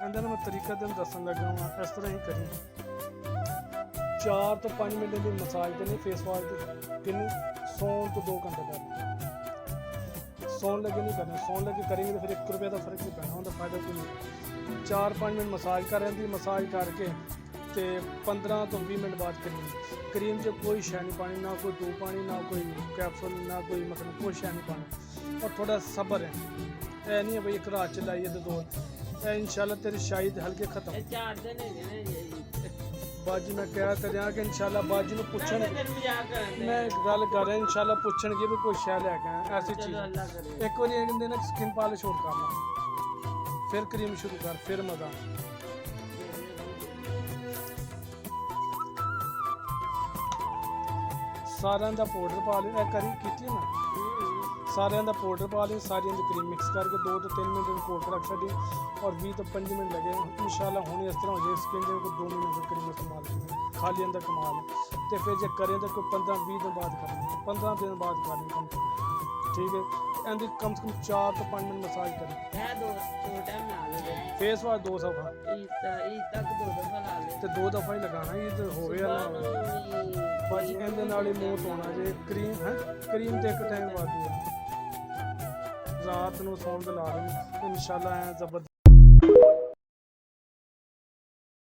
ਇਹਦਾ ਨਾ ਮੈਂ ਤਰੀਕਾ ਤੈਨੂੰ ਦੱਸਣ ਲੱਗਾ ਹਾਂ। ਇਸ ਤਰ੍ਹਾਂ ਹੀ ਕਰੀ 4 ਤੋਂ 5 ਮਿੰਟ ਦੀ ਮਸਾਜ ਕਰਨੀ ਫੇਸ ਵਾਸ਼ ਦੀ। ਕਿੰਨੀ? ਸੌਣ ਤੋਂ 2 ਘੰਟੇ ਪਹਿਲਾਂ। ਸੌਣ ਲੱਗੇ ਨਹੀਂ ਕਰਨਾ, ਸੌਣ ਲੱਗੇ ਕरेंगे तो फिर 1 रुपये का फर्क नहीं पैना, ਉਹਦਾ ਫਾਇਦਾ ਕੋਈ नहीं। 4-5 ਮਿੰਟ ਮਸਾਜ ਕਰ ਰਹਿੰਦੀ, ਮਸਾਜ ਕਰਕੇ ਤੇ 15 ਤੋਂ 20 ਮਿੰਟ ਬਾਅਦ ਕਰੀਮ 'ਚ ਕੋਈ ਸ਼ੈ ਨਹੀਂ ਪਾਣੀ, ਨਾ ਕੋਈ ਟੂ ਪਾਣੀ, ਨਾ ਕੋਈ ਕੈਪਸੂਲ, ਨਾ ਕੋਈ ਮਤਲਬ ਕੋਈ ਸ਼ੈ ਨਹੀਂ ਪਾਣੀ। ਔਰ ਥੋੜਾ ਸਬਰ है, ਇਹ ਨਹੀਂ है भाई एक रात चलाइए तो 2, इंशाल्लाह तेरी शायद हल्के खत्म। 4 दिन बाजी मैं कह तो रहा कि इंशाल्लाह बाजी ਨੂੰ ਪੁੱਛਣ ਮੈਂ ਇੱਕ ਗੱਲ ਕਰ ਰਿਹਾ, इंशाल्लाह ਪੁੱਛਣਗੇ ਵੀ ਕੋਈ ਸ਼ੈ ਲੈ ਕੇ ਆਇਆ ਐਸੀ ਚੀਜ਼। ਇੱਕ ਵਾਰੀ ਇਹ ਕਹਿੰਦੇ ਨਾ ਸਕਿਨ ਪਾਲਿਸ਼ ਹੋਰ ਕਰ ਲਾ, ਫਿਰ ਕਰੀਮ ਸ਼ੁਰੂ ਕਰ, ਫਿਰ ਮਜ਼ਾ। ਸਾਰਿਆਂ ਦਾ ਪਾਊਡਰ ਪਾ ਲਿਆ, ਇਹ ਕਰੀ ਕੀਤੀ ਨਾ, ਸਾਰਿਆਂ ਦਾ ਪਾਊਡਰ ਪਾ ਲਈ, ਸਾਰਿਆਂ ਦੀ ਕਰੀਮ ਮਿਕਸ ਕਰਕੇ 2 ਤੋਂ 3 ਮਿੰਟ ਕੋਲ ਕੇ ਰੱਖ ਛੱਡੀ और 20 ਤੋਂ 5 ਮਿੰਟ लगे इंशाल्लाह। ਹੁਣ ਇਸ ਤਰ੍ਹਾਂ ਹੋ ਜਾਏ ਸਕਿਨ ਦੇ ਕੋਈ 2 ਮਿੰਟ ਦੀ ਕਰੀਮ ਇਸਤੇਮਾਲ ਕਰਨੀ ਖਾਲੀ ਅੰਦਰ ਕਮਾਲ ਹੈ। ਤੇ ਫਿਰ ਜੇ ਕਰੇ ਤਾਂ ਕੋਈ 15-20 ਦਿਨ ਬਾਅਦ ਕਰਨੀ, 15 ਦਿਨ ਬਾਅਦ ਕਰਨੀ ਕਮ ਸੇ ਕਮ, ਠੀਕ ਹੈ। ਇਹਦੀ ਕਮ ਸੇ ਕਮ 4 ਤੋਂ 5 ਮਿੰਟ ਮਸਾਜ ਕਰੀ। ਹੈ ਦੋ ਟਾਈਮ ਲਾ ਲਓ, ਫੇਸ ਵਾਸ਼ 2 ਦਫਾ ਇਹ ਤੱਕ 2 ਦਫਾ ਲਾ ਲੈ ਤੇ 2 ਦਫਾ ਹੀ ਲਗਾਣਾ, ਇਹ ਤਾਂ ਹੋਵੇ ਜਾਂ ਨਾ ਹੋਵੇ। ਬਸ ਇਹਦੇ ਨਾਲ ਹੀ ਮੂੰਹ ਧੋਣਾ। ਜੇ ਕਰੀਮ ਹੈ, ਕਰੀਮ ਤੇ ਇੱਕ ਟਾਈਮ ਵਾਧੂ ਹੈ। ਰਾਤ ਨੂੰ ਸੌਣ ਦੇ ਲਾ ਲਓ, ਇੰਸ਼ਾਅੱਲਾ ਐ ਜ਼ਬਰਦਸਤ।